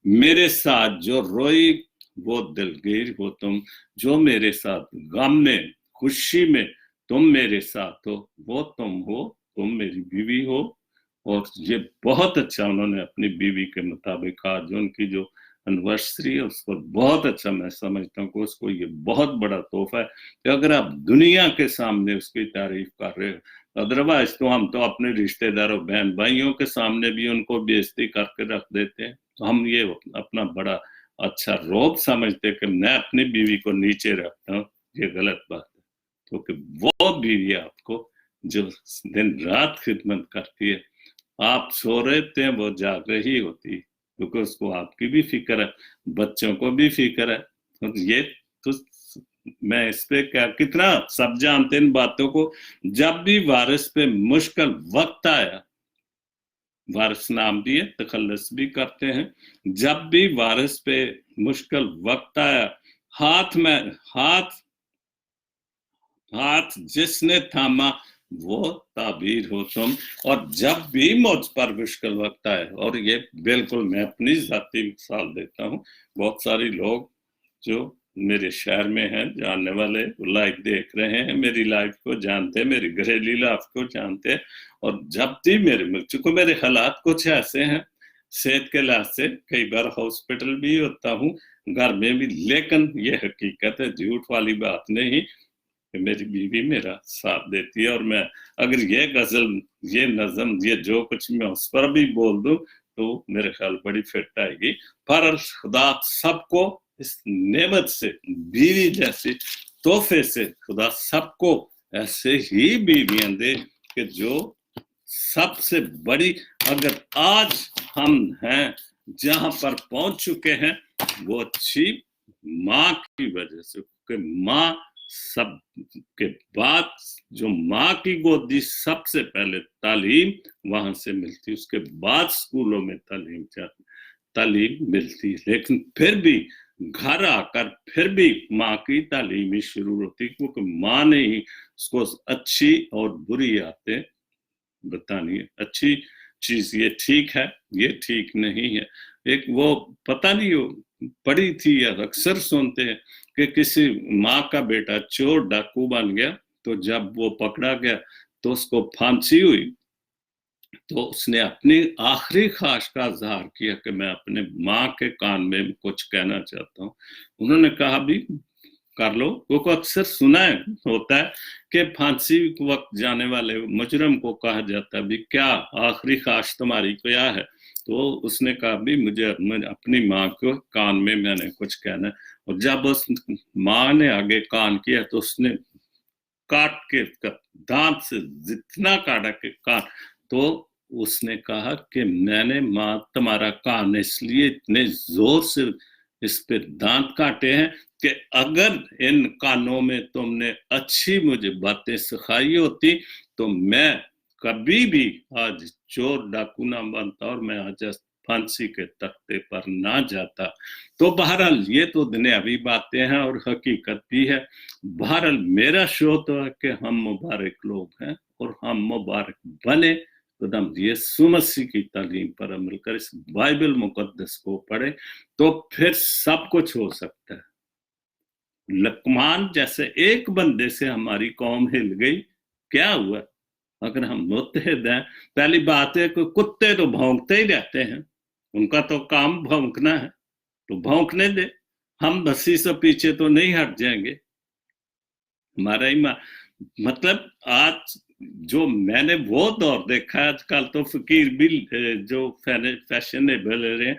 मेरे साथ जो रोई वो दिलगीर हो तुम, जो मेरे साथ गम में खुशी में तुम मेरे साथ हो, वो तुम हो, तुम मेरी बीवी हो। और ये बहुत अच्छा उन्होंने अपनी बीवी के मुताबिक आज उनकी जो एनिवर्सरी है उसको बहुत अच्छा, मैं समझता हूँ कि उसको ये बहुत बड़ा तोहफा है कि अगर आप दुनिया के सामने उसकी तारीफ कर रहे हो। अदरवाइज तो हम तो अपने रिश्तेदारों, बहन भाइयों के सामने भी उनको बेइज्जती करके रख देते हैं। तो हम ये अपना बड़ा अच्छा रोब समझते कि मैं अपनी बीवी को नीचे रखता हूँ, ये गलत बात है। क्योंकि वो बीवी आपको जो दिन रात खिदमत करती है, आप सो रहे थे वो जाग रही होती, क्योंकि उसको आपकी भी फिक्र है, बच्चों को भी फिक्र है। और ये तो मैं इस पे क्या, कितना सब जानते इन बातों को। जब भी वारिस पे मुश्किल वक्त आया, वारिस नाम दिए तखल्लुस भी करते हैं, जब भी वारिस पे मुश्किल वक्त आया, हाथ में हाथ जिसने थामा वो ताबीर हो तुम। और जब भी मुझ पर मुश्किल वक्त आए, और ये बिल्कुल मैं अपनी जाती मिसाल देता हूँ, बहुत सारे लोग जो मेरे शहर में हैं, जानने वाले, लाइव देख रहे हैं, मेरी लाइफ को जानते हैं, मेरी घरेलू लाइफ को जानते हैं। और जब भी चूंकि मेरे हालात कुछ ऐसे हैं सेहत के लिहाज से, कई बार हॉस्पिटल भी होता हूँ, घर में भी, लेकिन ये हकीकत है, झूठ वाली बात नहीं कि मेरी बीवी मेरा साथ देती है, और मैं अगर ये गजल, ये नज़म, ये जो कुछ मैं उस पर भी बोल दूं तो मेरे ख्याल बड़ी फिट आएगी। पर खुदा सबको इस नेमत से, बीवी जैसी तोहफे से खुदा सबको ऐसे ही बीवियां दे कि जो सबसे बड़ी, अगर आज हम हैं जहां पर पहुंच चुके हैं वो अच्छी माँ की वजह से, क्योंकि माँ सब के बाद जो माँ की गोदी सबसे पहले तालीम वहां से मिलती, उसके बाद स्कूलों में तालीम मिलती, लेकिन फिर भी घर आकर फिर भी माँ की तालीम ही शुरू होती, क्योंकि माँ ने ही उसको अच्छी और बुरी आदतें बतानी है। अच्छी चीज ये ठीक है, ये ठीक नहीं है। एक वो पता नहीं हो पड़ी थी या अक्सर सुनते हैं कि किसी माँ का बेटा चोर डाकू बन गया, तो जब वो पकड़ा गया तो उसको फांसी हुई, तो उसने अपनी आखिरी ख्वाहिश का इजहार किया कि मैं अपने माँ के कान में कुछ कहना चाहता हूँ। उन्होंने कहा भी कर लो, क्योंकि अक्सर सुना है होता है कि फांसी वक्त जाने वाले मुजरम को कहा जाता है भी क्या आखिरी ख्वाहिश तुम्हारी क्या है, तो उसने कहा भी मुझे अपनी माँ को कान में मैंने कुछ कहना है। और जब उस माँ ने आगे कान किया तो उसने काट के दांत से जितना काटा के कान, तो उसने कहा कि मैंने माँ तुम्हारा कान इसलिए इतने जोर से इस पे दांत काटे हैं कि अगर इन कानों में तुमने अच्छी मुझे बातें सिखाई होती तो मैं कभी भी आज चोर डाकू ना बनता और मैं आज फांसी के तख्ते पर ना जाता। तो बहरहाल ये तो दुनियावी बातें हैं और हकीकत भी है। बहरहाल मेरा शो तो है कि हम मुबारक लोग हैं और हम मुबारक बने खुदाम यीशु मसीह की तालीम पर अमल कर इस बाइबल मुकद्दस को पढ़े तो फिर सब कुछ हो सकता है। लकमान जैसे एक बंदे से हमारी कौम हिल गई, क्या हुआ? अगर हम मुत्तहिद हैं, पहली बात है कि कुत्ते तो भौंकते ही रहते हैं, उनका तो काम भौंकना है, तो भौंकने दे, हम बसी से पीछे तो नहीं हट जाएंगे। हमारा ही मतलब आज जो मैंने वो दौर देखा है, आजकल तो फकीर भी जो फैशनेबल रहे,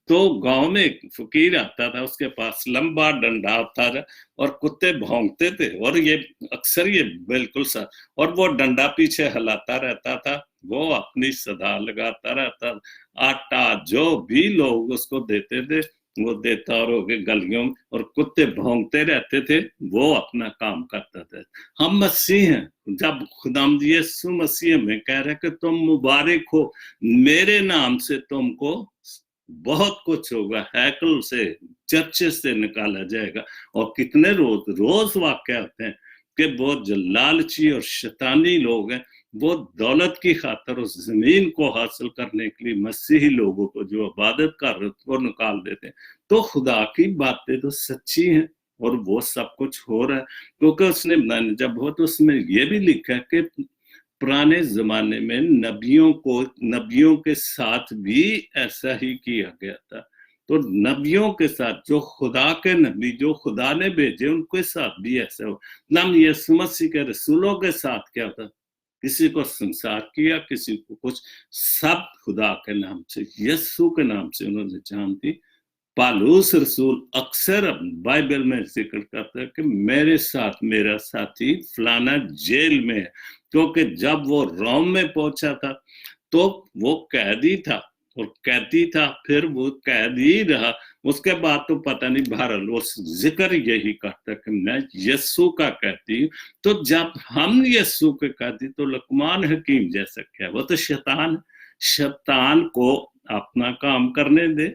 तो गांव में एक फकीर आता था, उसके पास लंबा डंडा होता था और कुत्ते भौंकते थे, और ये अक्सर ये बिल्कुल सा, और वो डंडा पीछे हिलाता रहता था, वो अपनी सदा लगाता रहता, आटा जो भी लोग उसको देते थे वो देता और हो गए गलियों में, और कुत्ते भौंकते रहते थे, वो अपना काम करता था। हम मसीह हैं, जब खुदावंद यीशु मसीह में कह रहे कि तुम मुबारक हो, मेरे नाम से तुमको बहुत कुछ होगा, हैकल से चर्चे से निकाला जाएगा। और कितने रोज वाक्य आते हैं कि बहुत जो लालची और शैतानी लोग हैं वो दौलत की खातर उस जमीन को हासिल करने के लिए मसीही लोगों को जो इबादत कर रहे वो निकाल देते हैं। तो खुदा की बातें तो सच्ची हैं और वो सब कुछ हो रहा है, क्योंकि उसने जब हो तो उसमें ये भी लिखा है कि पुराने जमाने में नबियों के साथ भी ऐसा ही किया गया था। तो नबियों के साथ जो खुदा के नबी जो खुदा ने भेजे उनके साथ भी ऐसा हो। नाम यीशु मसीह के रसूलों के साथ क्या था, किसी को संसार किया, किसी को कुछ, सब खुदा के नाम से, यीशु के नाम से उन्होंने जान दी। पालूस रसूल अक्सर बाइबल में जिक्र करता है कि मेरे साथ मेरा साथी फलाना जेल में है, क्योंकि जब वो रोम में पहुंचा था तो वो कैदी था और कैदी था, फिर वो कैदी रहा, उसके बाद तो पता नहीं बहरहाल वो जिक्र यही करता कि मैं यीशु का कहती हूँ। तो जब हम यीशु के कहती तो लुकमान हकीम जैसा क्या, वो तो शैतान को अपना काम करने दे,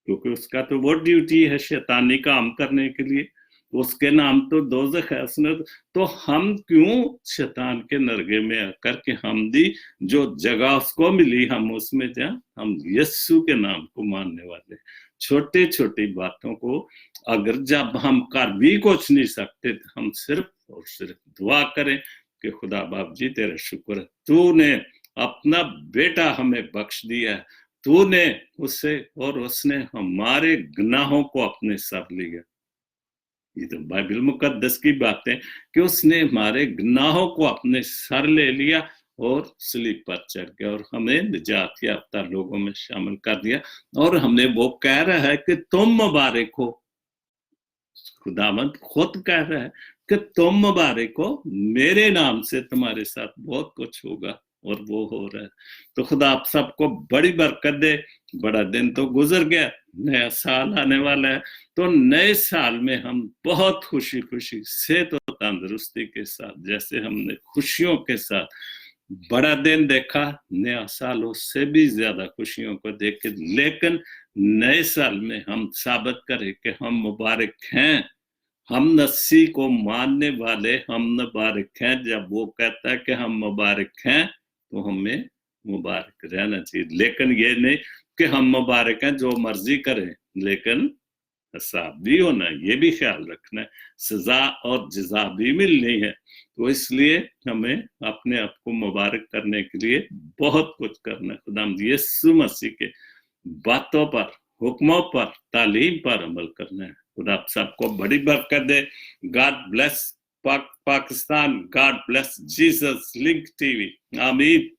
क्योंकि उसका तो वो ड्यूटी है शैतानी काम करने के लिए, उसके नाम तो दोज़ख है उसने। तो हम क्यों शैतान के नरगे में आकर के हम दी जो जगह उसको मिली हम उसमें जाए, हम यीशु के नाम को मानने वाले। छोटी छोटी बातों को अगर जब हम कर भी कुछ नहीं सकते तो हम सिर्फ और सिर्फ दुआ करें कि खुदा बाप जी तेरा शुक्र है, तूने अपना बेटा हमें बख्श दिया है, तूने उसे और उसने हमारे गुनाहों को अपने सर लिया। ये तो बाइबल मुकद्दस की बात है कि उसने हमारे गुनाहों को अपने सर ले लिया और सलीब पर चढ़ गया और हमें निजात याफ्ता लोगों में शामिल कर दिया। और हमने वो कह रहा है कि तुम मुबारक हो, खुदावंद खुद कह रहा है कि तुम मुबारक हो, मेरे नाम से तुम्हारे साथ बहुत कुछ होगा, और वो हो रहा है। तो खुदा आप सबको बड़ी बरकत दे। बड़ा दिन तो गुजर गया, नया साल आने वाला है, तो नए साल में हम बहुत खुशी खुशी से तो तंदुरुस्ती के साथ, जैसे हमने खुशियों के साथ बड़ा दिन देखा, नया साल उससे भी ज्यादा खुशियों को देख के, लेकिन नए साल में हम साबित करें कि हम मुबारक हैं, हम मसीह को मानने वाले हम मुबारक हैं। जब वो कहता है कि हम मुबारक हैं तो हमें मुबारक रहना चाहिए, लेकिन ये नहीं कि हम मुबारक हैं जो मर्जी करें, लेकिन हिसाब भी होना है, ये भी ख्याल रखना है, सजा और जजा भी मिलनी है। तो इसलिए हमें अपने आप को मुबारक करने के लिए बहुत कुछ करना है। खुदा यीशु मसीह के बातों पर, हुक्मों पर, तालीम पर अमल करना है। खुदा आप सबको बड़ी बरकत दे। God bless Pakistan, God bless Jesus link TV. आमीन।